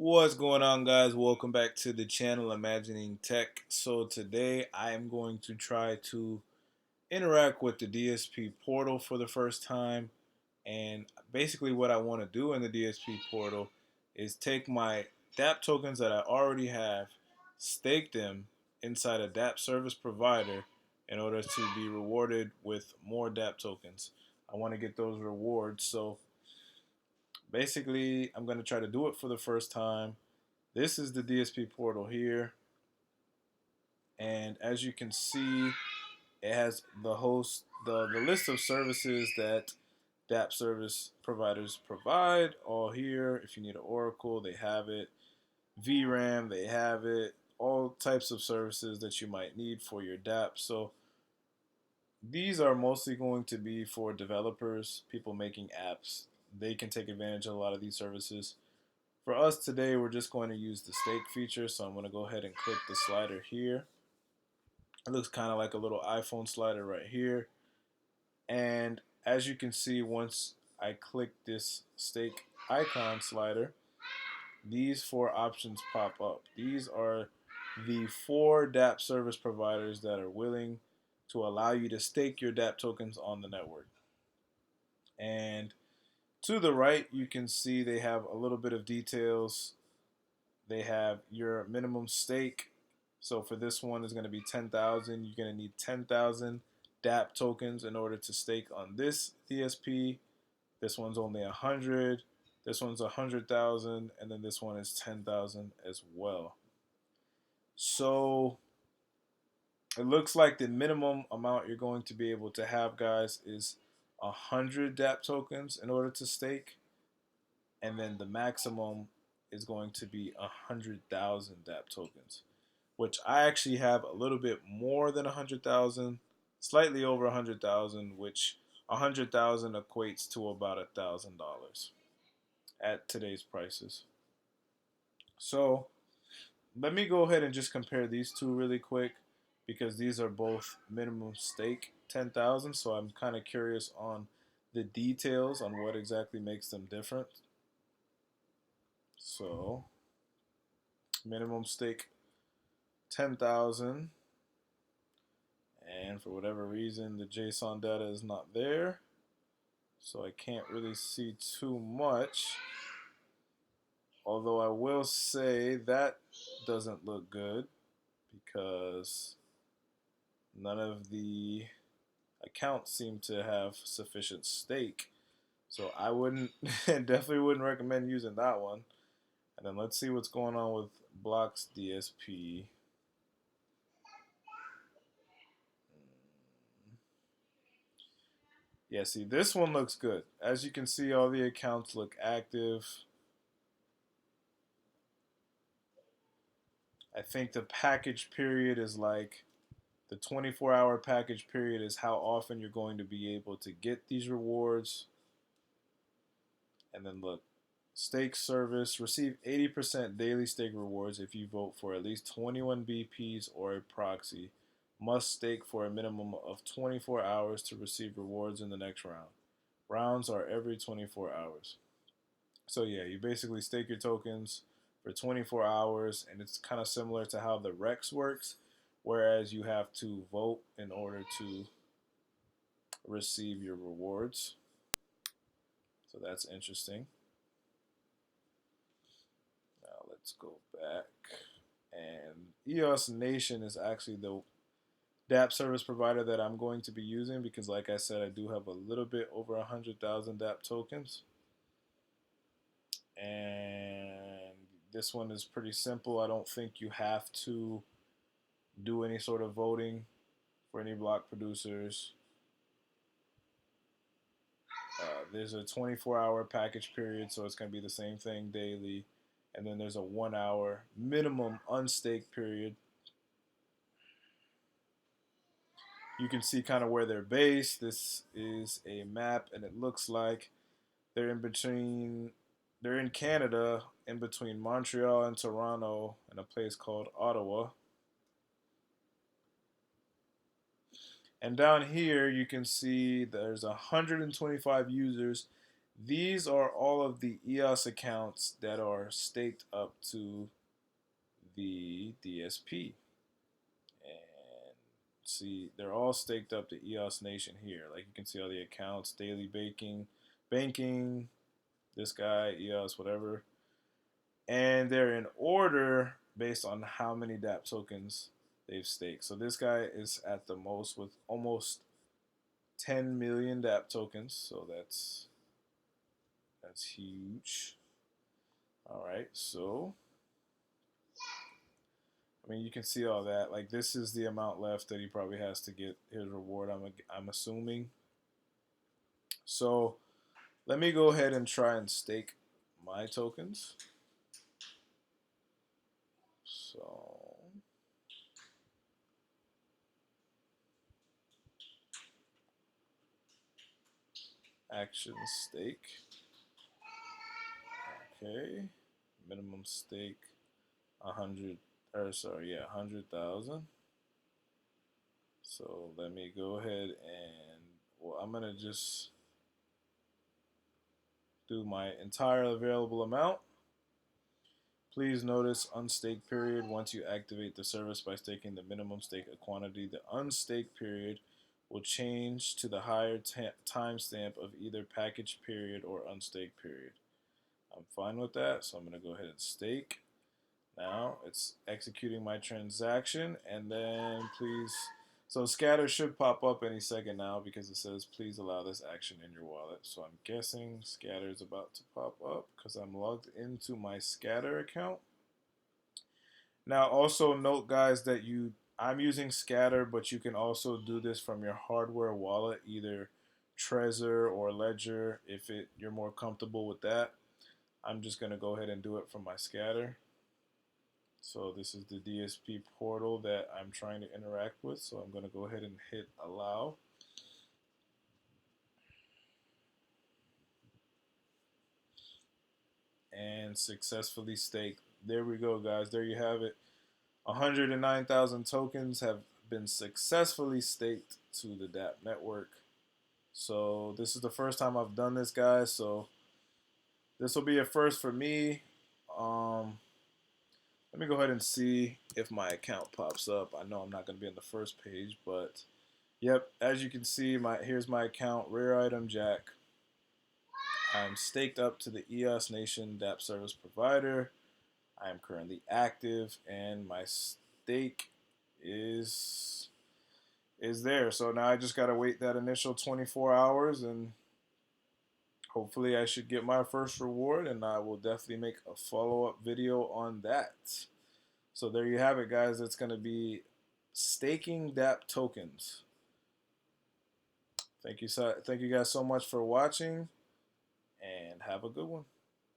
What's going on, guys? Welcome back to the channel Imagining Tech. So today I am going to try to interact with the DSP portal for the first time, and basically what I want to do in the DSP portal is take my Dapp tokens that I already have, stake them inside a Dapp service provider in order to be rewarded with more Dapp tokens. I want to get those rewards, so basically I'm going to try to do it for the first time. This is the DSP portal here, and as you can see, it has the list of services that Dapp service providers provide all here. If you need an Oracle, they have it. VRAM, they have it. All types of services that you might need for your Dapp. So these are mostly going to be for developers, people making apps. They can take advantage of a lot of these services. For us today, we're just going to use the stake feature, so I'm going to go ahead and click the slider here. It looks kind of like a little iPhone slider right here. And as you can see, once I click this stake icon slider, these four options pop up. These are the four Dapp service providers that are willing to allow you to stake your Dapp tokens on the network. And to the right, you can see they have a little bit of details. They have your minimum stake. So for this one, it's going to be 10,000. You're going to need 10,000 Dapp tokens in order to stake on this DSP. This one's only 100. This one's 100,000, and then this one is 10,000 as well. So it looks like the minimum amount you're going to be able to have, guys, is 100 Dapp tokens in order to stake, and then the maximum is going to be 100,000 Dapp tokens, which I actually have a little bit more than 100,000, slightly over 100,000, which 100,000 equates to about $1,000 at today's prices. So let me go ahead and just compare these two really quick, because these are both minimum stake 10,000. So I'm kind of curious on the details on what exactly makes them different. So minimum stake 10,000, and for whatever reason the JSON data is not there, so I can't really see too much. Although I will say that doesn't look good because none of the accounts seem to have sufficient stake. So I wouldn't, definitely wouldn't recommend using that one. And then let's see what's going on with Blocks DSP. Yeah, see, this one looks good. As you can see, all the accounts look active. I think the package period is like the 24-hour package period is how often you're going to be able to get these rewards. And then look, stake service, receive 80% daily stake rewards if you vote for at least 21 BPs or a proxy. Must stake for a minimum of 24 hours to receive rewards in the next round. Rounds are every 24 hours. So yeah, you basically stake your tokens for 24 hours, and it's kind of similar to how the Rex works, whereas you have to vote in order to receive your rewards. So that's interesting. Now let's go back. And EOS Nation is actually the Dapp service provider that I'm going to be using because, like I said, I do have a little bit over 100,000 Dapp tokens. And this one is pretty simple. I don't think you have to do any sort of voting for any block producers. There's a 24-hour package period, so it's going to be the same thing daily. And then there's a 1-hour minimum unstaked period. You can see kind of where they're based. This is a map, and it looks like they're in Canada, in between Montreal and Toronto, in a place called Ottawa. And down here, you can see there's 125 users These are all of the EOS accounts that are staked up to the DSP. And see, they're all staked up to EOS Nation here. Like you can see all the accounts, daily banking, this guy, EOS, whatever. And they're in order based on how many Dapp tokens they've staked. So this guy is at the most with almost 10 million Dapp tokens. So that's huge. All right, so I mean, you can see all that. Like this is the amount left that he probably has to get his reward. I'm assuming. So let me go ahead and try and stake my tokens. So action stake. Okay, minimum stake 100,000. So let me go ahead and I'm gonna just do my entire available amount. Please notice unstake period. Once you activate the service by staking the minimum stake quantity, the unstake period will change to the higher timestamp of either package period or unstake period. I'm fine with that, so I'm going to go ahead and stake. Now it's executing my transaction, and then please, so scatter should pop up any second now because it says please allow this action in your wallet. So I'm guessing scatter is about to pop up because I'm logged into my scatter account. Now also note guys that I'm using scatter, but you can also do this from your hardware wallet, either Trezor or Ledger if you're more comfortable with that. I'm just going to go ahead and do it from my scatter. So this is the DSP portal that I'm trying to interact with. So I'm going to go ahead and hit allow. And successfully staked. There we go, guys. There you have it. 109,000 tokens have been successfully staked to the Dapp network. So this is the first time I've done this, guys. So this will be a first for me. Let me go ahead and see if my account pops up. I know I'm not going to be on the first page, but yep, as you can see, here's my account, rare item Jack. I'm staked up to the EOS Nation Dapp service provider. I am currently active, and my stake is there. So now I just got to wait that initial 24 hours, and hopefully I should get my first reward, and I will definitely make a follow-up video on that. So there you have it, guys. It's going to be staking Dapp tokens. Thank you guys so much for watching, and have a good one.